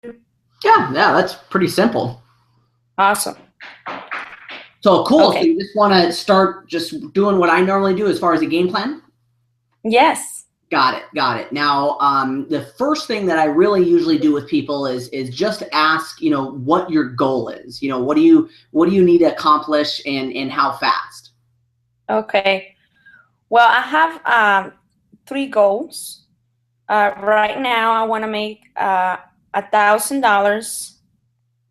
Yeah, yeah, that's pretty simple. Awesome. So cool. So Okay. you just want to start just doing what I normally do as far as a game plan? Yes. Got it. Got it. Now, the first thing that I really usually do with people is just ask, what your goal is. What do you need to accomplish and how fast? Okay. Well, I have three goals. Right now, I want to make $1,000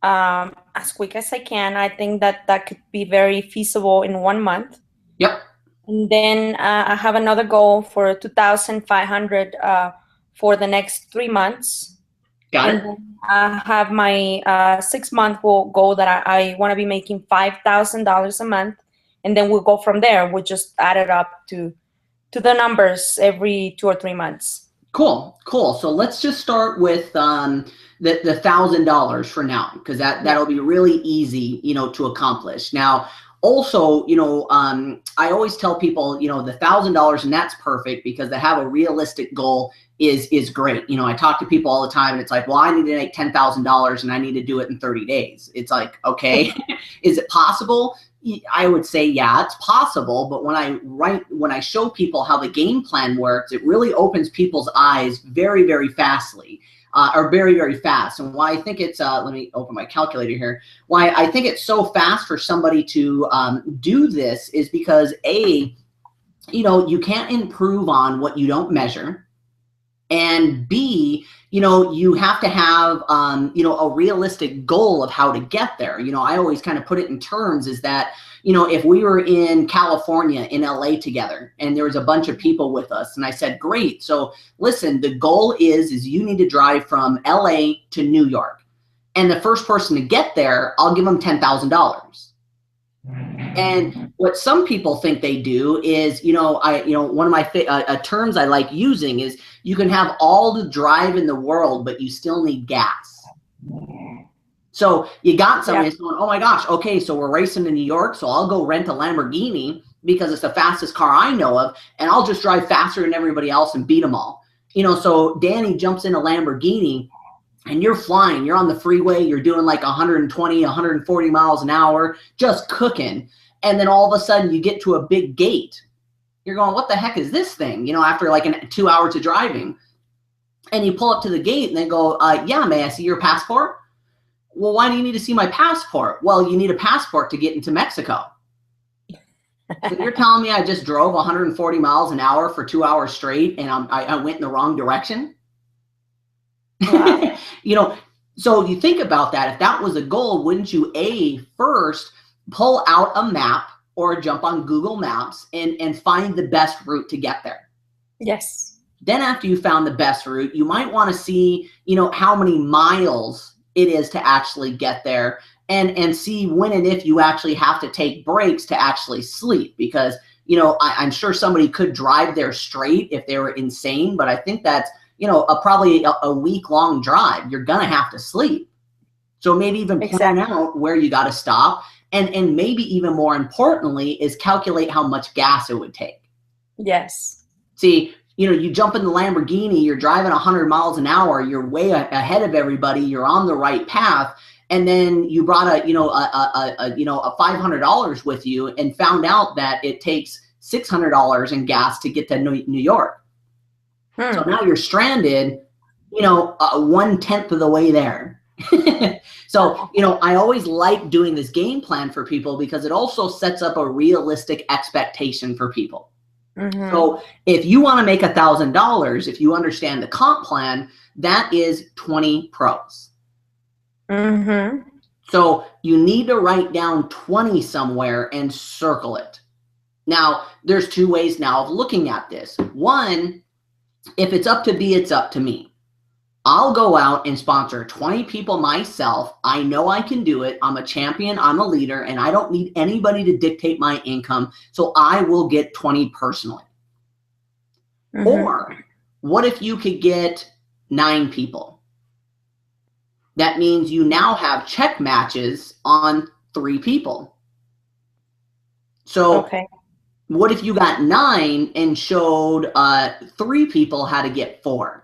as quick as I can. I think that that could be very feasible in 1 month. Yep. And then I have another goal for 2,500 for the next 3 months. Got And it. then I have my 6 month goal that I want to be making $5,000 a month. And then we'll go from there. We'll just add it up to the numbers every 2 or 3 months. Cool. Cool. So let's just start with the $1,000 for now, because Yeah. that'll be really easy, to accomplish. Now, also, I always tell people, the $1,000, and that's perfect because to have a realistic goal is great. I talk to people all the time, and it's like, well, I need to make $10,000 and I need to do it in 30 days. It's like, okay, is it possible? I would say, yeah, it's possible. But when I show people how the game plan works, it really opens people's eyes very, very fastly. Or very, very fast. And why I think it's, let me open my calculator here. Why I think it's so fast for somebody to do this is because you can't improve on what you don't measure. And B, you have to have, a realistic goal of how to get there. I always kind of put it in terms is that, if we were in California, in LA together, and there was a bunch of people with us, and I said, great. So listen, the goal is you need to drive from LA to New York. And the first person to get there, I'll give them $10,000. And what some people think they do is, one of my terms I like using is you can have all the drive in the world, but you still need gas. So you got somebody Yeah. that's going, oh my gosh, okay, so we're racing to New York, so I'll go rent a Lamborghini because it's the fastest car I know of, and I'll just drive faster than everybody else and beat them all. So Danny jumps in a Lamborghini and you're flying, you're on the freeway, you're doing like 120, 140 miles an hour, just cooking. And then all of a sudden you get to a big gate. You're going, what the heck is this thing? After like 2 hours of driving. And you pull up to the gate and they go, yeah, may I see your passport? Well, why do you need to see my passport? Well, you need a passport to get into Mexico. So you're telling me I just drove 140 miles an hour for 2 hours straight and I went in the wrong direction? Wow. So you think about that. If that was a goal, wouldn't you first pull out a map or jump on Google Maps and find the best route to get there? Yes. Then after you found the best route, you might want to see, how many miles it is to actually get there and see when and if you actually have to take breaks to actually sleep. Because, I'm sure somebody could drive there straight if they were insane, but I think that's, probably a week-long drive. You're going to have to sleep. So maybe even plan Exactly. out where you got to stop. And maybe even more importantly is calculate how much gas it would take. Yes. See, you jump in the Lamborghini, you're driving 100 miles an hour, you're way ahead of everybody, you're on the right path, and then you brought a $500 with you and found out that it takes $600 in gas to get to New York. So now you're stranded, 1/10 of the way there. So, I always like doing this game plan for people because it also sets up a realistic expectation for people. Mm-hmm. So if you want to make $1,000, if you understand the comp plan, that is 20 pros. Mm-hmm. So you need to write down 20 somewhere and circle it. Now, there's two ways now of looking at this. One, if it's up to me, it's up to me. I'll go out and sponsor 20 people myself. I know I can do it. I'm a champion. I'm a leader, and I don't need anybody to dictate my income. So I will get 20 personally. Mm-hmm. Or what if you could get 9 people? That means you now have check matches on 3 people. So Okay. what if you got 9 and showed 3 people how to get 4?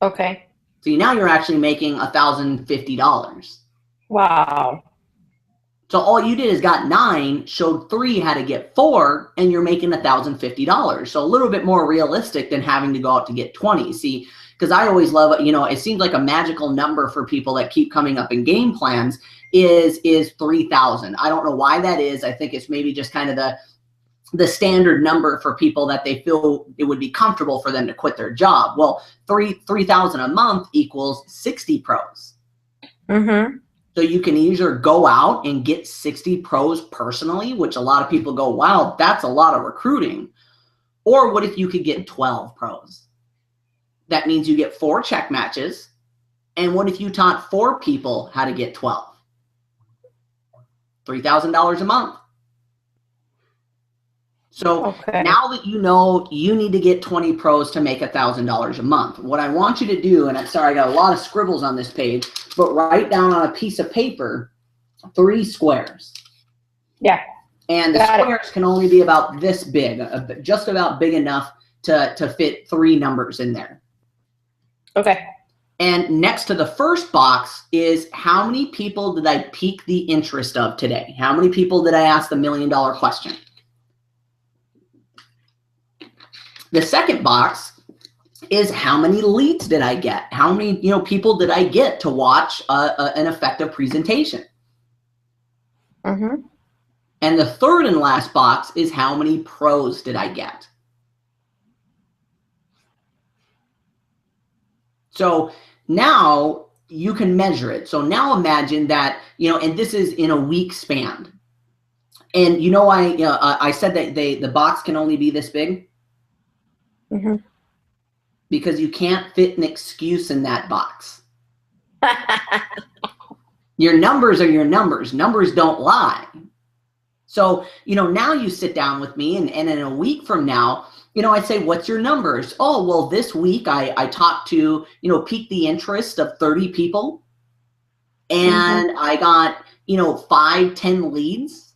Okay. See, now you're actually making $1,050. Wow. So all you did is got 9, showed 3 how to get 4, and you're making $1,050. So a little bit more realistic than having to go out to get 20. See, because I always love, you know, it seems like a magical number for people that keep coming up in game plans is 3,000. I don't know why that is. I think it's maybe just kind of the standard number for people that they feel it would be comfortable for them to quit their job. Well, 3,000 a month equals 60 pros. Mm-hmm. So you can either go out and get 60 pros personally, which a lot of people go, wow, that's a lot of recruiting. Or what if you could get 12 pros? That means you get 4 check matches. And what if you taught 4 people how to get 12? $3,000 a month. So now that you know you need to get 20 pros to make $1,000 a month, what I want you to do, and I'm sorry, I got a lot of scribbles on this page, but write down on a piece of paper 3 squares. Yeah. And the squares can only be about this big, just about big enough to fit 3 numbers in there. Okay. And next to the first box is how many people did I pique the interest of today? How many people did I ask the $1 million question? The second box is how many leads did I get? How many people did I get to watch an effective presentation? Mm-hmm. And the third and last box is how many pros did I get? So now you can measure it. So now imagine that, and this is in a week span. And I said that the box can only be this big. Mm-hmm. Because you can't fit an excuse in that box. Your numbers are your numbers. Numbers don't lie. So, now you sit down with me and in a week from now, I say, what's your numbers? Oh, well, this week I talked to, pique the interest of 30 people. And I got, 5, 10 leads.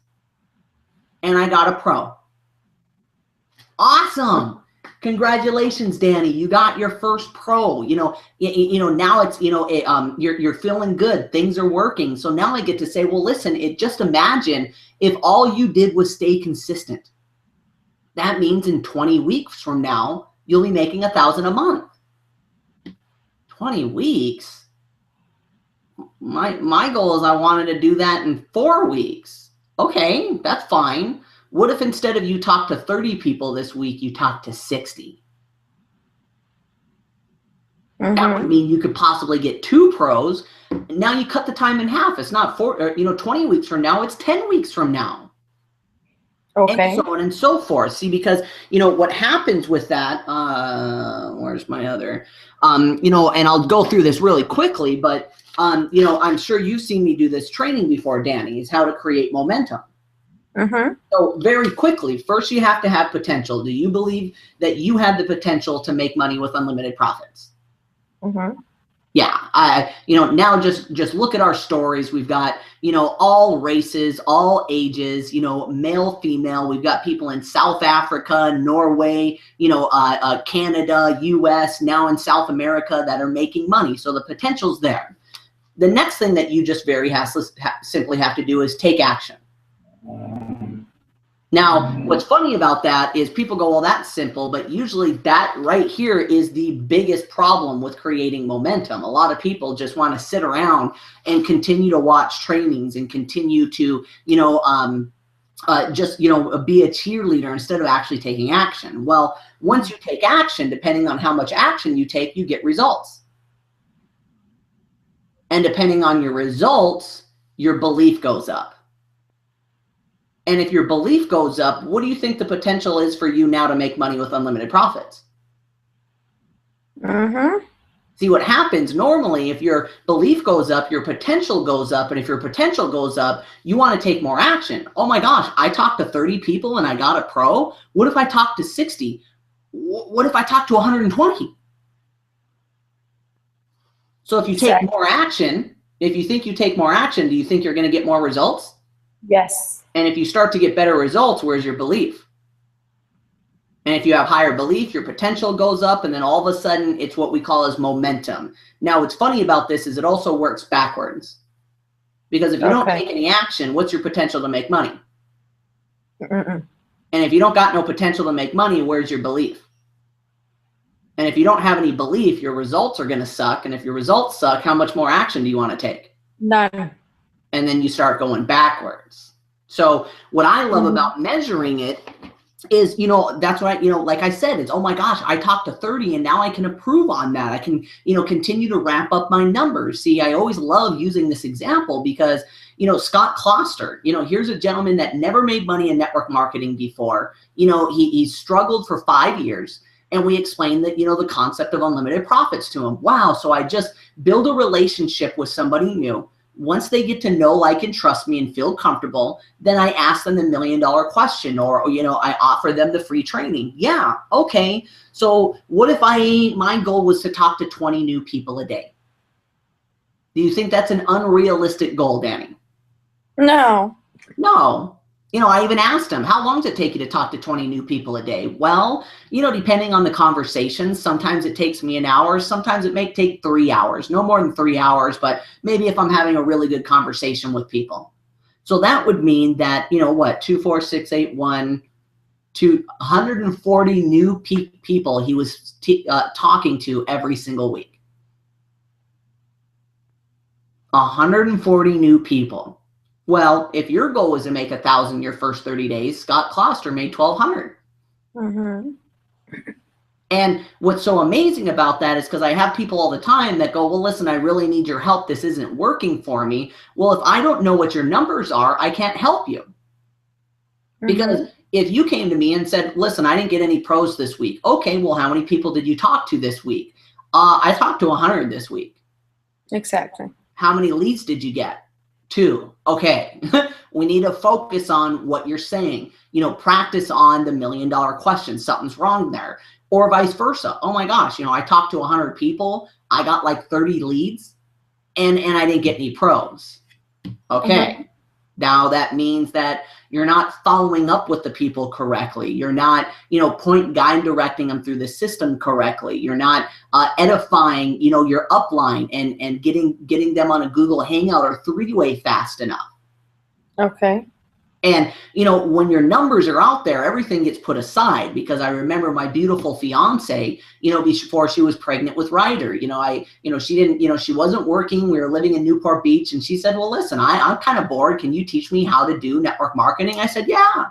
And I got a pro. Awesome. Congratulations, Dani. You got your first pro. Now it's, you're feeling good. Things are working. So now I get to say, well, listen, just imagine if all you did was stay consistent. That means in 20 weeks from now, you'll be making $1,000 a month. 20 weeks? My goal is I wanted to do that in 4 weeks. Okay, that's fine. What if instead of you talk to 30 people this week, you talk to 60? Mm-hmm. That would mean you could possibly get 2 pros. Now you cut the time in half. It's not 20 weeks from now. It's 10 weeks from now. Okay. And so on and so forth. See, because, what happens with that, where's my other, and I'll go through this really quickly, but, I'm sure you've seen me do this training before, Dani, is how to create momentum. Mm-hmm. So very quickly, first you have to have potential. Do you believe that you have the potential to make money with unlimited profits? Mm-hmm. Yeah. Now just look at our stories. We've got, all races, all ages, male, female. We've got people in South Africa, Norway, Canada, US, now in South America that are making money. So the potential's there. The next thing that you just simply have to do is take action. Now, what's funny about that is people go, well, that's simple, but usually that right here is the biggest problem with creating momentum. A lot of people just want to sit around and continue to watch trainings and continue to, be a cheerleader instead of actually taking action. Well, once you take action, depending on how much action you take, you get results. And depending on your results, your belief goes up. And if your belief goes up, what do you think the potential is for you now to make money with unlimited profits? Mm-hmm. See, what happens normally, if your belief goes up, your potential goes up. And if your potential goes up, you want to take more action. Oh my gosh, I talked to 30 people and I got a pro. What if I talked to 60? What if I talked to 120? So if you take more action, if you think you take more action, do you think you're going to get more results? Yes. And if you start to get better results, where's your belief? And if you have higher belief, your potential goes up, and then all of a sudden it's what we call as momentum. Now, what's funny about this is it also works backwards. Because if you don't take any action, what's your potential to make money? And if you don't got no potential to make money, where's your belief? And if you don't have any belief, your results are going to suck. And if your results suck, how much more action do you want to take? None. And then you start going backwards. So what I love about measuring it is, you know, that's what I, you know, like I said, it's, oh my gosh, I talked to 30 and now I can improve on that. I can, you know, continue to ramp up my numbers. See, I always love using this example because, you know, Scott Kloster, you know, here's a gentleman that never made money in network marketing before. You know, he struggled for 5 years. And we explained that, you know, the concept of unlimited profits to him. Wow. So I just build a relationship with somebody new. Once they get to know, like, and trust me and feel comfortable, then I ask them the $1 million question, or, you know, I offer them the free training. Yeah. Okay. So what if my goal was to talk to 20 new people a day? Do you think that's an unrealistic goal, Dani? No. No. You know, I even asked him, how long does it take you to talk to 20 new people a day? Well, you know, depending on the conversation, sometimes it takes me an hour. Sometimes it may take 3 hours, no more than 3 hours, but maybe if I'm having a really good conversation with people. So that would mean that, you know, what, 2, 4, 6, 8, 1, 2, 140 new people he was talking to every single week. 140 new people. Well, if your goal was to make 1,000 your first 30 days, Scott Kloster made 1,200. And what's so amazing about that is because I have people all the time that go, well, listen, I really need your help. This isn't working for me. Well, if I don't know what your numbers are, I can't help you. Because if you came to me and said, listen, I didn't get any pros this week. Okay, well, how many people did you talk to this week? I talked to 100 this week. Exactly. How many leads did you get? 2. Okay. We need to focus on what you're saying. You know, practice on the $1 million question. Something's wrong there. Or vice versa. Oh my gosh, you know, I talked to 100 people. I got like 30 leads and I didn't get any pros. Okay. Now that means that you're not following up with the people correctly. You're not, you know, guide directing them through the system correctly. You're not edifying, you know, your upline and getting them on a Google Hangout or 3-way fast enough. Okay. And, you know, when your numbers are out there, everything gets put aside, because I remember my beautiful fiance, you know, before she was pregnant with Ryder, you know, she didn't, you know, she wasn't working. We were living in Newport Beach, and she said, well, listen, I'm kind of bored. Can you teach me how to do network marketing? I said, yeah.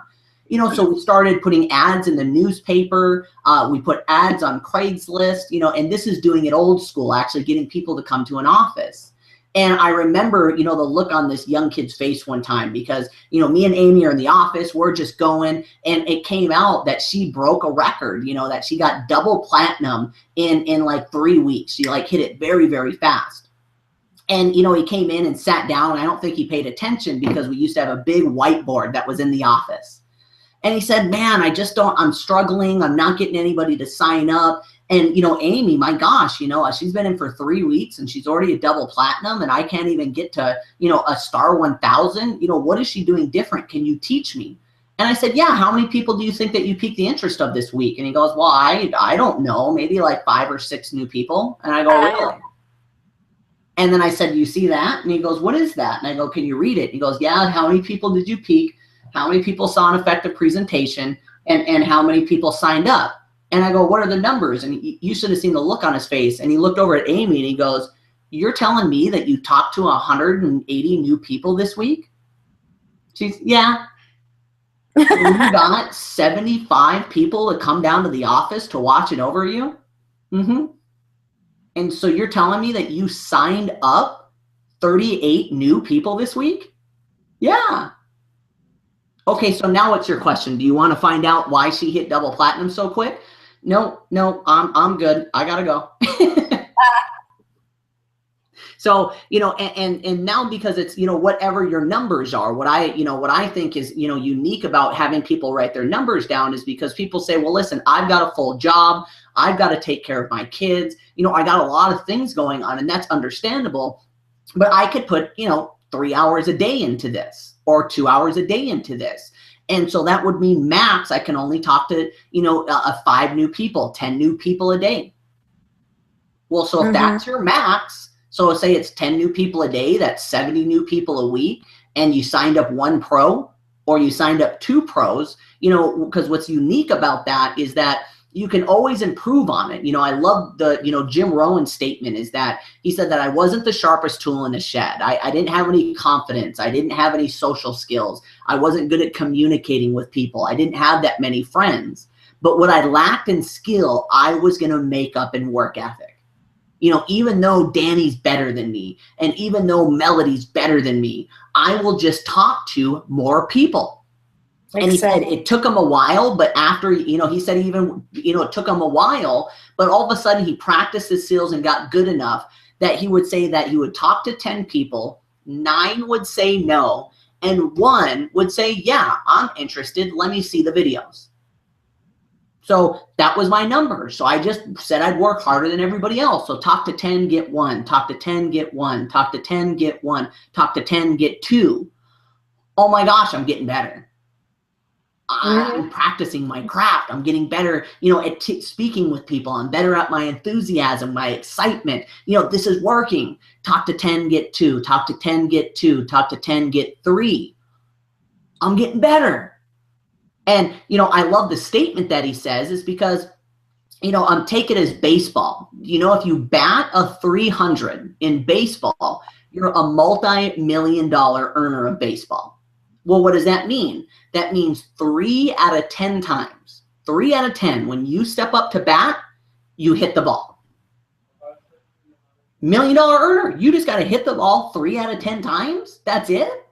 You know, so we started putting ads in the newspaper. We put ads on Craigslist, you know, and this is doing it old school, actually getting people to come to an office. And I remember, you know, the look on this young kid's face one time, because, you know, me and Amy are in the office, we're just going, and it came out that she broke a record, you know, that she got double platinum in like 3 weeks. She like hit it very, very fast. And, you know, he came in and sat down, and I don't think he paid attention because we used to have a big whiteboard that was in the office. And he said, man, I'm struggling. I'm not getting anybody to sign up. And, you know, Amy, my gosh, you know, she's been in for 3 weeks and she's already a double platinum, and I can't even get to, you know, a star 1,000. You know, what is she doing different? Can you teach me? And I said, yeah, how many people do you think that you piqued the interest of this week? And he goes, well, I don't know, maybe like 5 or 6 new people. And I go, really? And then I said, you see that? And he goes, what is that? And I go, can you read it? And he goes, yeah, how many people did you pique? How many people saw an effective presentation? And how many people signed up? And I go, what are the numbers? And you should have seen the look on his face. And he looked over at Amy and he goes, you're telling me that you talked to 180 new people this week? She's, yeah. And you got 75 people to come down to the office to watch it over you? And so you're telling me that you signed up 38 new people this week? Yeah. Okay, so now what's your question? Do you want to find out why she hit double platinum so quick? No, I'm good. I gotta go. So, you know, and now, because it's, you know, whatever your numbers are, what I think is, you know, unique about having people write their numbers down is because people say, well, listen, I've got a full job. I've got to take care of my kids. You know, I got a lot of things going on, and that's understandable. But I could put, you know, 3 hours a day into this, or 2 hours a day into this. And so that would mean max, I can only talk to, 5 new people, 10 new people a day. Well, so if that's your max, so say it's 10 new people a day, that's 70 new people a week, and you signed up 1 pro or you signed up 2 pros, because what's unique about that is that you can always improve on it. I love the, Jim Rohn's statement is that he said that I wasn't the sharpest tool in the shed. I didn't have any confidence. I didn't have any social skills. I wasn't good at communicating with people. I didn't have that many friends. But what I lacked in skill, I was going to make up in work ethic. Even though Dani's better than me, and even though Melody's better than me, I will just talk to more people. And he said it took him a while, but after, he said even, it took him a while, but all of a sudden he practiced his skills and got good enough that he would say that he would talk to 10 people, 9 would say no, and 1 would say, yeah, I'm interested. Let me see the videos. So that was my number. So I just said I'd work harder than everybody else. So talk to 10, get 1, talk to 10, get 1, talk to 10, get 1, talk to 10, get 2. Oh my gosh, I'm getting better. I'm practicing my craft. I'm getting better, at speaking with people. I'm better at my enthusiasm, my excitement. This is working. Talk to 10, get 2. Talk to 10, get 2. Talk to 10, get 3. I'm getting better. And, I love the statement that he says is because, take it as baseball. If you bat a 300 in baseball, you're a multi-million-dollar earner of baseball. Well, what does that mean? That means 3 out of 10 times, 3 out of 10, when you step up to bat, you hit the ball. $1 million earner. You just got to hit the ball 3 out of 10 times. That's it.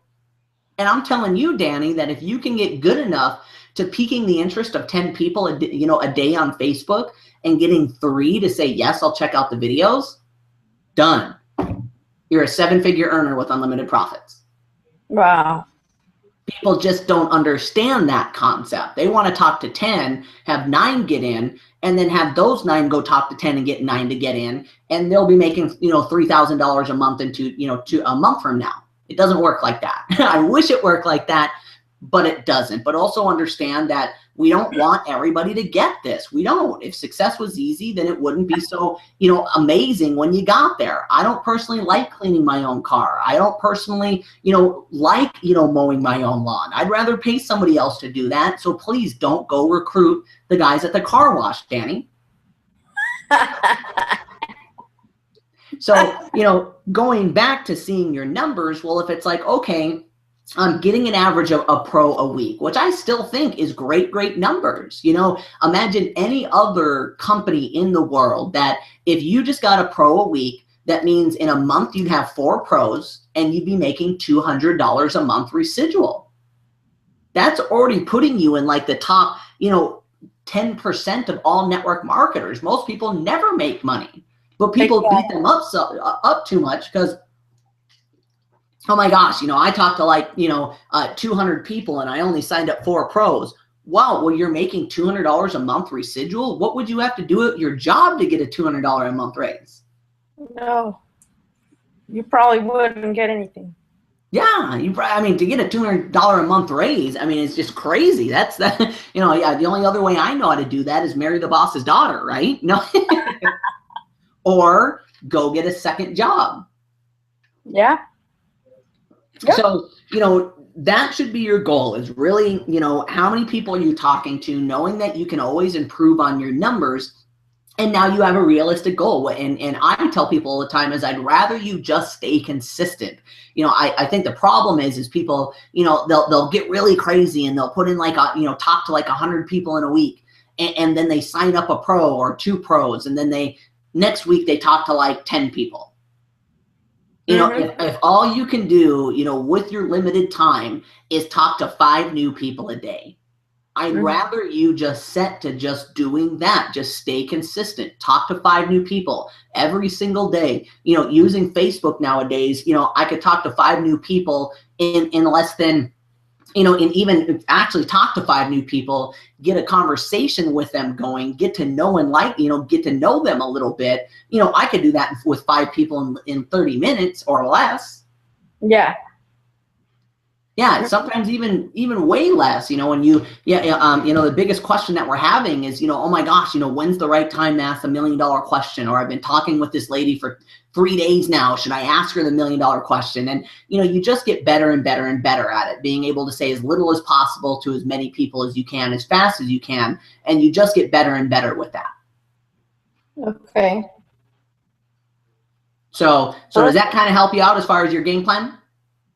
And I'm telling you, Dani, that if you can get good enough to piquing the interest of 10 people, a day on Facebook and getting 3 to say, yes, I'll check out the videos, done. You're a 7-figure earner with unlimited profits. Wow. People just don't understand that concept. They want to talk to 10, have 9 get in, and then have those 9 go talk to 10 and get 9 to get in, and they'll be making, $3,000 a month to a month from now. It doesn't work like that. I wish it worked like that, but it doesn't. But also understand that we don't want everybody to get this. We don't. If success was easy, then it wouldn't be so, amazing when you got there. I don't personally like cleaning my own car. I don't personally, like, mowing my own lawn. I'd rather pay somebody else to do that. So please don't go recruit the guys at the car wash, Dani. So, going back to seeing your numbers, well, if it's like, okay, I'm getting an average of a pro a week, which I still think is great numbers. Imagine any other company in the world that if you just got a pro a week, that means in a month you'd have 4 pros and you'd be making $200 a month residual. That's already putting you in like the top, 10% of all network marketers. Most people never make money, but people beat them up too much because, oh my gosh, I talked to like, 200 people and I only signed up 4 pros. Wow, well, you're making $200 a month residual. What would you have to do at your job to get a $200 a month raise? No, you probably wouldn't get anything. Yeah, to get a $200 a month raise, it's just crazy. That's that. Yeah, the only other way I know how to do that is marry the boss's daughter, right? No, or go get a second job. Yeah. Yep. So, that should be your goal is really, how many people are you talking to, knowing that you can always improve on your numbers. And now you have a realistic goal. And I tell people all the time is I'd rather you just stay consistent. I think the problem is people, they'll get really crazy and they'll put in like, talk to like 100 people in a week. And then they sign up a pro or 2 pros. And then next week they talk to like 10 people. If all you can do, with your limited time is talk to 5 new people a day, I'd rather you just set to just doing that. Just stay consistent. Talk to 5 new people every single day. Using Facebook nowadays, I could talk to 5 new people in less than, and even actually talk to 5 new people, get a conversation with them going, get to know and get to know them a little bit. I could do that with 5 people in 30 minutes or less. Yeah. Yeah, sometimes even way less, when the biggest question that we're having is, oh my gosh, when's the right time to ask the $1 million question? Or I've been talking with this lady for 3 days now. Should I ask her the $1 million question? And, you just get better and better and better at it, being able to say as little as possible to as many people as you can, as fast as you can. And you just get better and better with that. Okay. So does that kind of help you out as far as your game plan?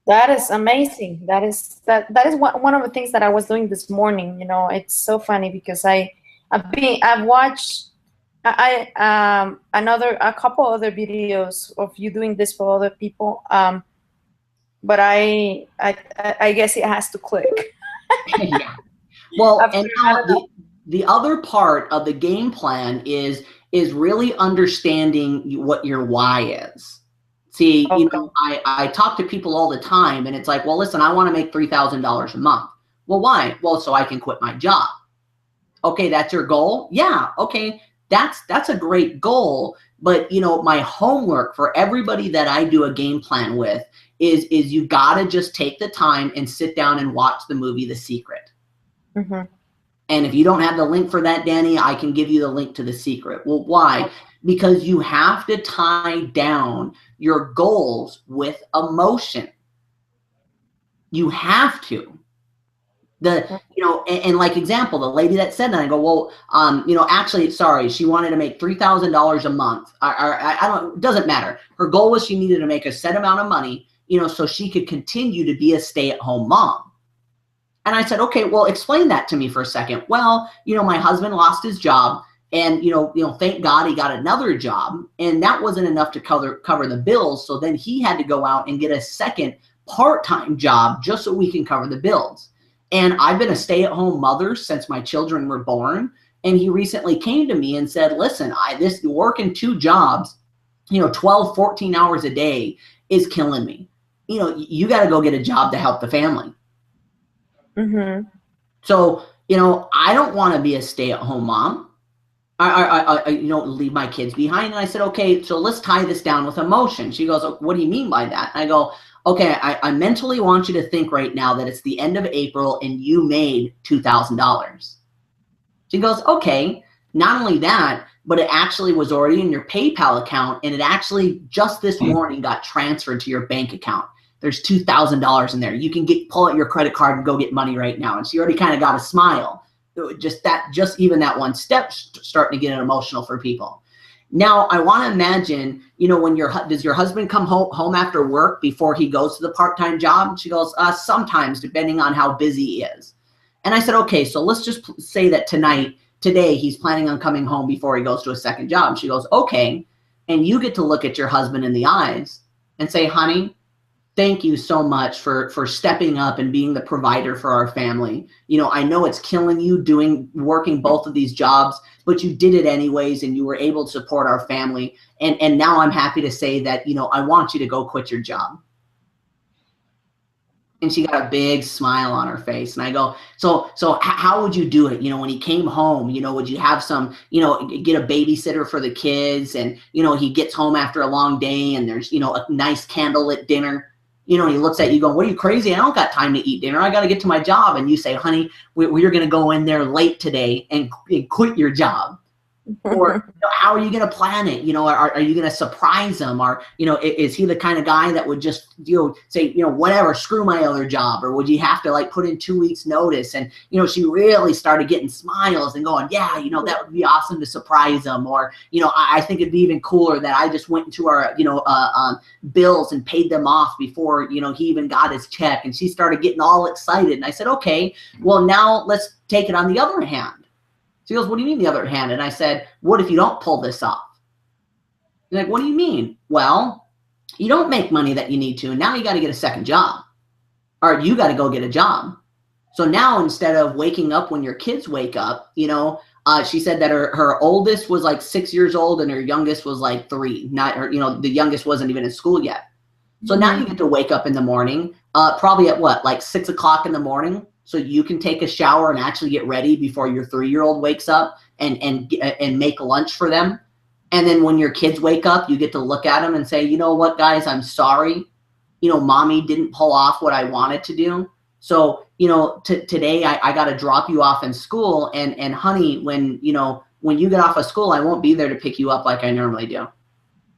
That is amazing. That is one of the things that I was doing this morning. It's so funny because I've watched a couple other videos of you doing this for other people. But I guess it has to click. Yeah. Well, and now the other part of the game plan is really understanding what your why is. See, okay. I talk to people all the time, and it's like, well, listen, I want to make $3,000 a month. Well, why? Well, so I can quit my job. Okay, that's your goal? Yeah, okay, that's a great goal. But, my homework for everybody that I do a game plan with is you got to just take the time and sit down and watch the movie The Secret. Mm-hmm. And if you don't have the link for that, Dani, I can give you the link to The Secret. Well, why? Because you have to tie down your goals with emotion. You have to. And like example, the lady that said that, I go, well, actually, sorry, she wanted to make $3,000 a month. I don't, it doesn't matter. Her goal was she needed to make a set amount of money, so she could continue to be a stay-at-home mom. And I said, okay, well, explain that to me for a second. Well, my husband lost his job, and, thank God he got another job, and that wasn't enough to cover the bills. So then he had to go out and get a second part-time job just so we can cover the bills. And I've been a stay-at-home mother since my children were born. And he recently came to me and said, listen, this working 2 jobs, 12, 14 hours a day is killing me. You got to go get a job to help the family. Mm-hmm. So, I don't want to be a stay-at-home mom. I leave my kids behind. And I said, okay, so let's tie this down with emotion. She goes, what do you mean by that? I go, okay, I mentally want you to think right now that it's the end of April and you made $2,000. She goes, okay, not only that, but it actually was already in your PayPal account, and it actually just this morning got transferred to your bank account. There's $2,000 in there. You can pull out your credit card and go get money right now. And she already kind of got a smile. Just even that one step starting to get emotional for people. Now, I want to imagine, when does your husband come home after work before he goes to the part-time job? And she goes, sometimes, depending on how busy he is. And I said, okay, so let's just say that today, he's planning on coming home before he goes to a second job. And she goes, okay. And you get to look at your husband in the eyes and say, honey, thank you so much for stepping up and being the provider for our family. I know it's killing you working both of these jobs, but you did it anyways, and you were able to support our family. And now I'm happy to say that, I want you to go quit your job. And she got a big smile on her face. And I go, so how would you do it? When he came home, would you have some, get a babysitter for the kids? And, he gets home after a long day and there's, a nice candlelit dinner. And he looks at you going, what are you, crazy? I don't got time to eat dinner. I got to get to my job. And you say, honey, we're going to go in there late today and quit your job. Or how are you going to plan it? Are you going to surprise him? Or, is he the kind of guy that would just, say, whatever, screw my other job? Or would you have to put in 2 weeks notice? And, she really started getting smiles and going, yeah, that would be awesome to surprise him. Or, I think it'd be even cooler that I just went into our, bills and paid them off before, he even got his check. And she started getting all excited. And I said, okay, well, now let's take it on the other hand. She goes, what do you mean the other hand? And I said, what if you don't pull this off? She's like, what do you mean? Well, you don't make money that you need to, and now you got to get a second job. Or you got to go get a job. So now instead of waking up when your kids wake up, she said that her oldest was 6 years old and her youngest was 3. Not her, the youngest wasn't even in school yet. So now you get to wake up in the morning, probably at 6 o'clock in the morning. So you can take a shower and actually get ready before your 3-year-old wakes up and make lunch for them. And then when your kids wake up, you get to look at them and say, you know what, guys, I'm sorry. mommy didn't pull off what I wanted to do. So, today I got to drop you off in school, and honey, when you get off of school, I won't be there to pick you up like I normally do.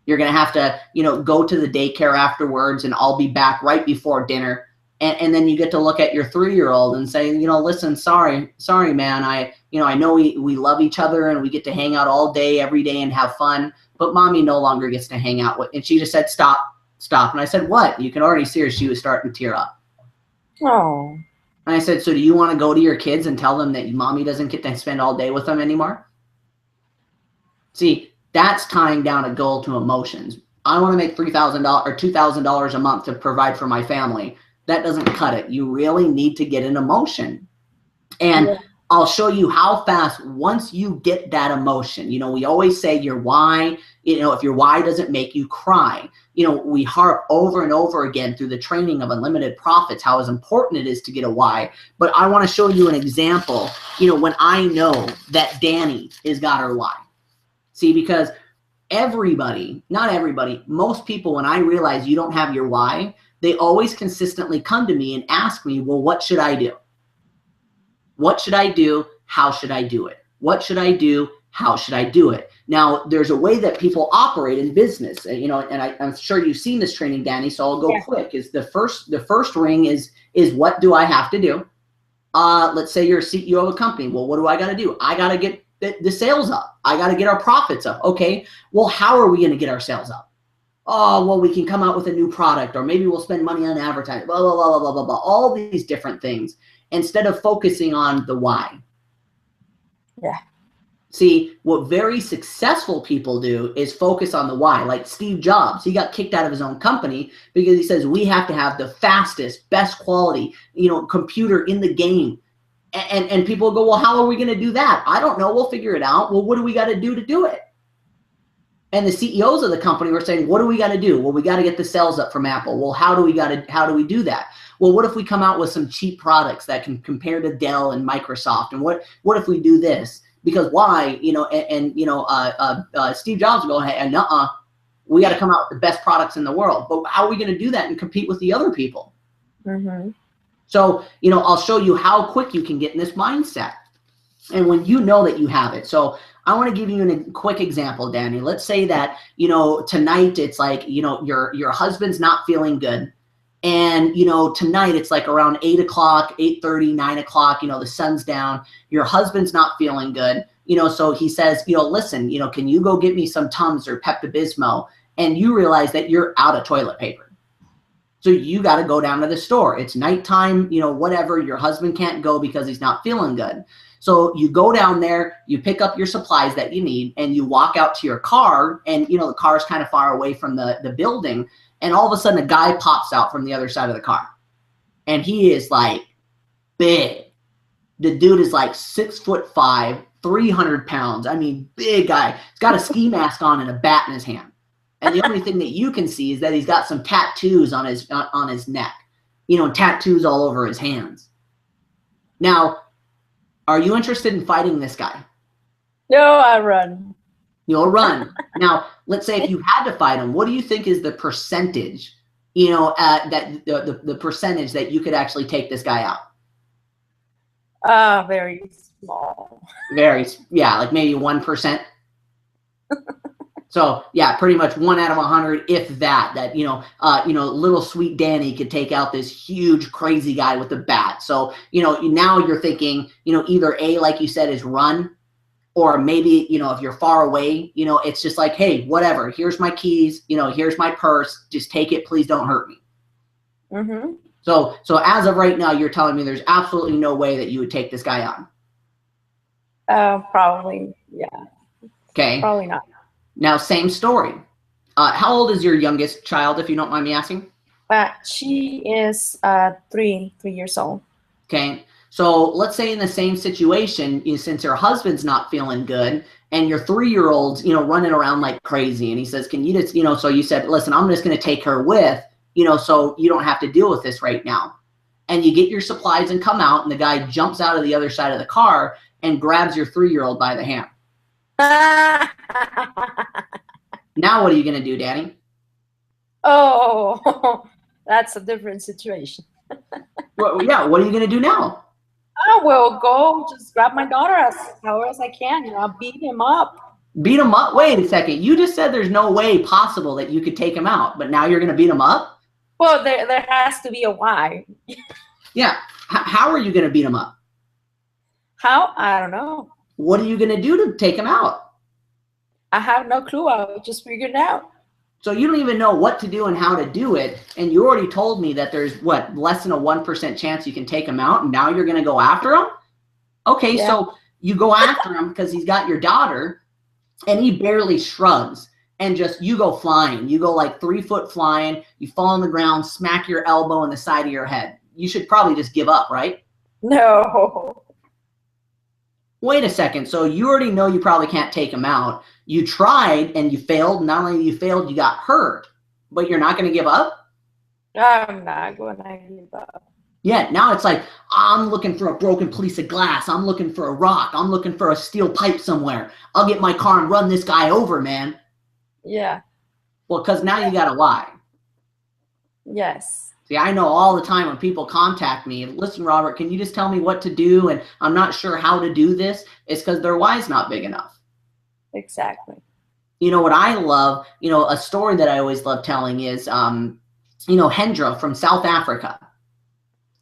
You're going to have to, go to the daycare afterwards, and I'll be back right before dinner. And then you get to look at your 3-year-old and say, listen, sorry, man. I know we love each other and we get to hang out all day, every day and have fun, but mommy no longer gets to hang out with. And she just said, stop. And I said, what? You can already see her. She was starting to tear up. Oh. And I said, so do you want to go to your kids and tell them that mommy doesn't get to spend all day with them anymore? See, that's tying down a goal to emotions. I want to make $3,000 or $2,000 a month to provide for my family. That doesn't cut it. You really need to get an emotion. And yeah. I'll show you how fast, once you get that emotion, we always say your why, if your why doesn't make you cry, we harp over and over again through the training of Unlimited Profits, how as important it is to get a why. But I want to show you an example, when I know that Dani has got her why. See, because not everybody, most people, when I realize you don't have your why, they always consistently come to me and ask me, well, what should I do? What should I do? How should I do it? What should I do? How should I do it? Now, there's a way that people operate in business, and I'm sure you've seen this training, Dani, so I'll go quick. Is the first ring is what do I have to do? Let's say you're a CEO of a company. Well, what do I got to do? I got to get the sales up. I got to get our profits up. Okay, well, how are we going to get our sales up? Oh, well, we can come out with a new product, or maybe we'll spend money on advertising, blah, blah, blah, blah, blah, blah, blah, all these different things, instead of focusing on the why. Yeah. See, what very successful people do is focus on the why. Like Steve Jobs, he got kicked out of his own company because he says, we have to have the fastest, best quality, computer in the game. And people go, well, how are we going to do that? I don't know. We'll figure it out. Well, what do we got to do it? And the CEOs of the company were saying, what do we got to do? Well, we got to get the sales up from Apple. Well, how do we do that? Well, what if we come out with some cheap products that can compare to Dell and Microsoft? And what if we do this? Because why? Steve Jobs will go, hey, we got to come out with the best products in the world. But how are we going to do that and compete with the other people? Mm-hmm. So, I'll show you how quick you can get in this mindset. And when you know that you have it. So I want to give you a quick example, Dani. Let's say that, tonight it's like, your husband's not feeling good. And, tonight it's like around 8 o'clock, 8:30, 9 o'clock, the sun's down. Your husband's not feeling good. So he says, listen, can you go get me some Tums or Pepto-Bismol? And you realize that you're out of toilet paper. So you got to go down to the store. It's nighttime, whatever. Your husband can't go because he's not feeling good. So you go down there, you pick up your supplies that you need, and you walk out to your car, and the car's kind of far away from the building, and all of a sudden a guy pops out from the other side of the car. And he is like big. The dude is like 6'5", 300 pounds. I mean, big guy. He's got a ski mask on and a bat in his hand. And the only thing that you can see is that he's got some tattoos on his neck, tattoos all over his hands. Now, are you interested in fighting this guy? No, I run. You'll run. Now, let's say if you had to fight him, what do you think is the percentage, that the percentage that you could actually take this guy out? Very small. Like maybe 1%. So yeah, pretty much 1 out of 100, if that, little sweet Dani could take out this huge, crazy guy with a bat. So, now you're thinking, either A, like you said, is run, or maybe, if you're far away, it's just like, hey, whatever, here's my keys, here's my purse, just take it, please don't hurt me. Mm-hmm. So as of right now, you're telling me there's absolutely no way that you would take this guy on. Probably, yeah. Okay. Probably not. Now, same story. How old is your youngest child, if you don't mind me asking? She is 3 years old. Okay. So let's say in the same situation, since your husband's not feeling good and your 3-year-old's, running around like crazy, and he says, can you just, so you said, listen, I'm just going to take her with, so you don't have to deal with this right now. And you get your supplies and come out, and the guy jumps out of the other side of the car and grabs your 3-year-old by the hand. Now what are you going to do, Dani? Oh, that's a different situation. Well, yeah, what are you going to do now? I will go just grab my daughter as hard as I can. I'll beat him up. Beat him up? Wait a second. You just said there's no way possible that you could take him out, but now you're going to beat him up? Well, there has to be a why. Yeah. How are you going to beat him up? How? I don't know. What are you going to do to take him out? I have no clue. I just figured it out. So you don't even know what to do and how to do it. And you already told me that there's, what, less than a 1% chance you can take him out, and now you're going to go after him? Okay, yeah. So you go after him because he's got your daughter, and he barely shrugs. And just, you go flying. You go like 3 foot flying. You fall on the ground, smack your elbow in the side of your head. You should probably just give up, right? No. Wait a second. So you already know you probably can't take him out. You tried and you failed. Not only you failed, you got hurt. But you're not going to give up? I'm not going to give up. Yeah, now it's like, I'm looking for a broken piece of glass. I'm looking for a rock. I'm looking for a steel pipe somewhere. I'll get my car and run this guy over, man. Yeah. Well, because now you got to lie. Yes. See, I know all the time when people contact me, listen, Robert, can you just tell me what to do? And I'm not sure how to do this. It's because their why's not big enough. Exactly. You know what I love, you know, a story that I always love telling is, you know, Hendra from South Africa.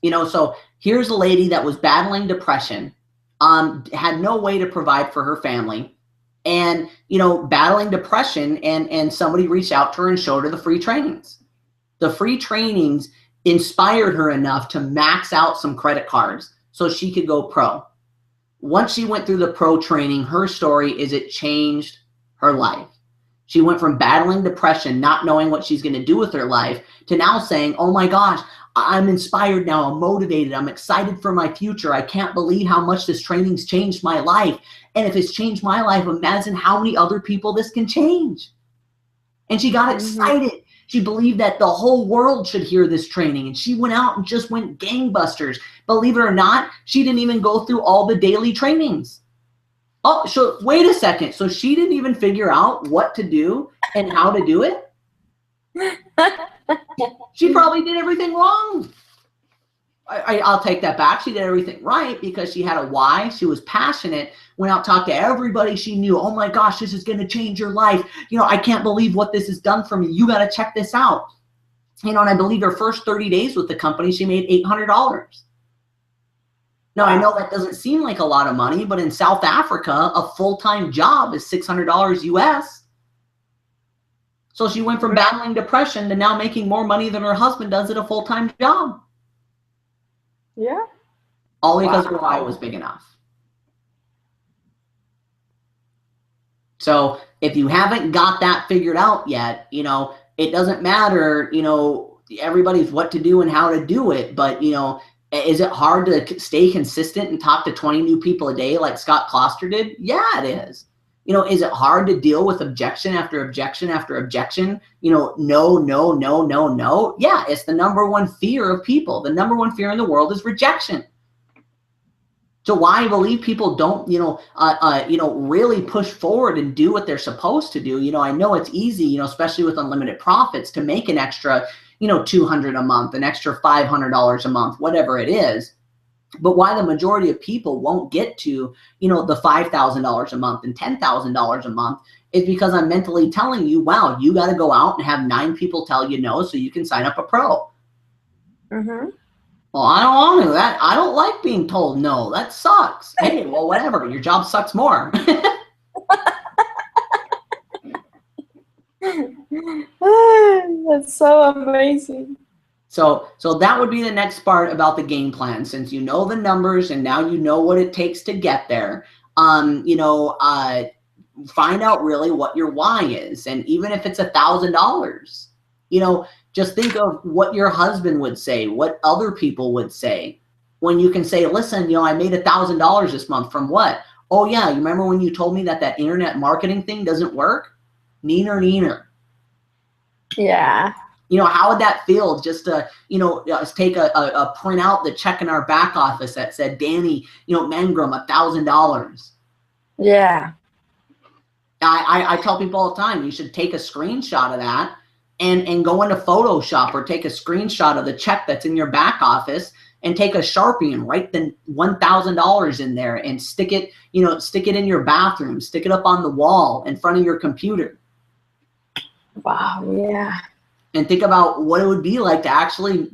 You know, so here's a lady that was battling depression, had no way to provide for her family, and, you know, battling depression, and somebody reached out to her and showed her the free trainings. The free trainings inspired her enough to max out some credit cards so she could go pro. Once she went through the pro training, her story is it changed her life. She went from battling depression, not knowing what she's going to do with her life, to now saying, oh my gosh, I'm inspired now. I'm motivated. I'm excited for my future. I can't believe how much this training's changed my life. And if it's changed my life, imagine how many other people this can change. And she got excited. She believed that the whole world should hear this training. And she went out and just went gangbusters. Believe it or not, she didn't even go through all the daily trainings. Oh, so wait a second. So she didn't even figure out what to do and how to do it? She probably did everything wrong. I'll take that back. She did everything right because she had a why. She was passionate, went out, talked to everybody she knew. Oh my gosh, this is going to change your life. You know, I can't believe what this has done for me. You got to check this out. You know, and I believe her first 30 days with the company, she made $800. Now, I know that doesn't seem like a lot of money, but in South Africa, a full-time job is $600 US. So she went from battling depression to now making more money than her husband does at a full-time job. Yeah. All because her why was big enough. So if you haven't got that figured out yet, you know, it doesn't matter, you know, everybody's what to do and how to do it. But, you know, is it hard to stay consistent and talk to 20 new people a day like Scott Kloster did? Yeah, it is. You know, is it hard to deal with objection after objection after objection? You know, no, no, no, no, no. Yeah, it's the number one fear of people. The number one fear in the world is rejection. So why I believe people don't, you know, really push forward and do what they're supposed to do. You know, I know it's easy, you know, especially with unlimited profits, to make an extra, you know, $200 a month, an extra $500 a month, whatever it is. But why the majority of people won't get to, you know, the $5,000 a month and $10,000 a month is because I'm mentally telling you, wow, you got to go out and have 9 people tell you no so you can sign up a pro. Mm-hmm. Well, I don't want to. That I don't like being told no. That sucks. Hey, well, whatever. Your job sucks more. That's so amazing. So that would be the next part about the game plan. Since you know the numbers and now you know what it takes to get there, you know, find out really what your why is. And even if it's $1,000, you know, just think of what your husband would say, what other people would say. When you can say, listen, you know, I made $1,000 this month from what? Oh yeah, you remember when you told me that internet marketing thing doesn't work? Neener, neener. Yeah. You know, how would that feel just to, you know, take a print out the check in our back office that said, Dani, you know, Mangrum, $1,000. Yeah. I tell people all the time, you should take a screenshot of that and go into Photoshop or take a screenshot of the check that's in your back office and take a Sharpie and write the $1,000 in there and stick it, stick it in your bathroom, stick it up on the wall in front of your computer. Wow, yeah. And think about what it would be like to actually,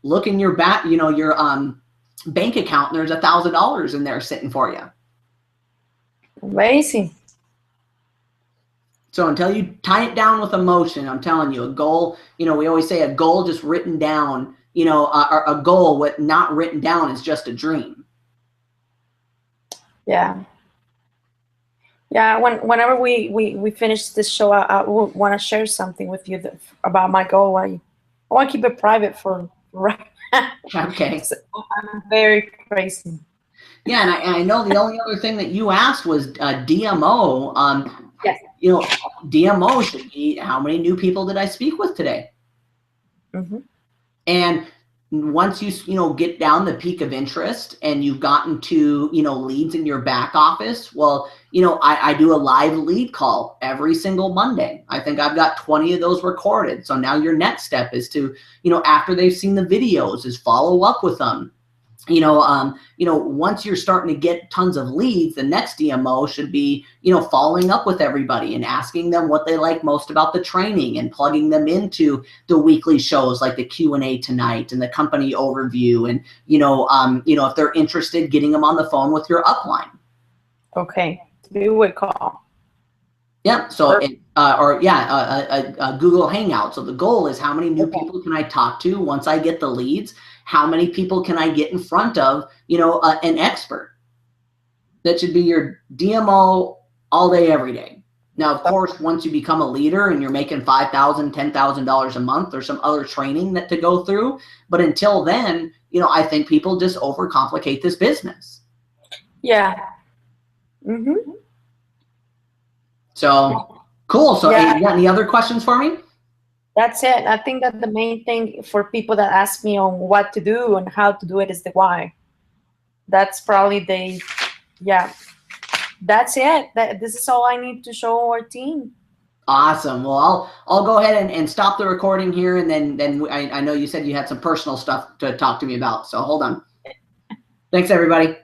look in your your bank account and there's $1,000 in there sitting for you. Amazing. So until you tie it down with emotion, I'm telling you, a goal, we always say a goal just written down, a goal with not written down is just a dream. Yeah. Yeah, whenever we finish this show, I want to share something with you about my goal. I want to keep it private for right now. Okay. So I'm very crazy. Yeah, and I know the only other thing that you asked was DMO. Yes. DMO should be how many new people did I speak with today? Mm-hmm. And once you get down the peak of interest and you've gotten to leads in your back office, well, I do a live lead call every single Monday. I think I've got 20 of those recorded. So now your next step is to after they've seen the videos, is follow up with them. Once you're starting to get tons of leads, the next DMO should be, following up with everybody and asking them what they like most about the training and plugging them into the weekly shows like the Q&A tonight and the company overview. And, if they're interested, getting them on the phone with your upline. Okay. Do a call. Yeah. So, a Google Hangout. So the goal is how many new people can I talk to once I get the leads? How many people can I get in front of, an expert? That should be your DMO all day, every day. Now, of course, once you become a leader and you're making $5,000, $10,000 a month, there's some other training to go through. But until then, I think people just overcomplicate this business. Yeah. Mm-hmm. So cool. So you got any other questions for me? That's it. I think that the main thing for people that ask me on what to do and how to do it is the why. That's probably that's it. This is all I need to show our team. Awesome. Well, I'll go ahead and stop the recording here, and then I know you said you had some personal stuff to talk to me about. So hold on. Thanks, everybody.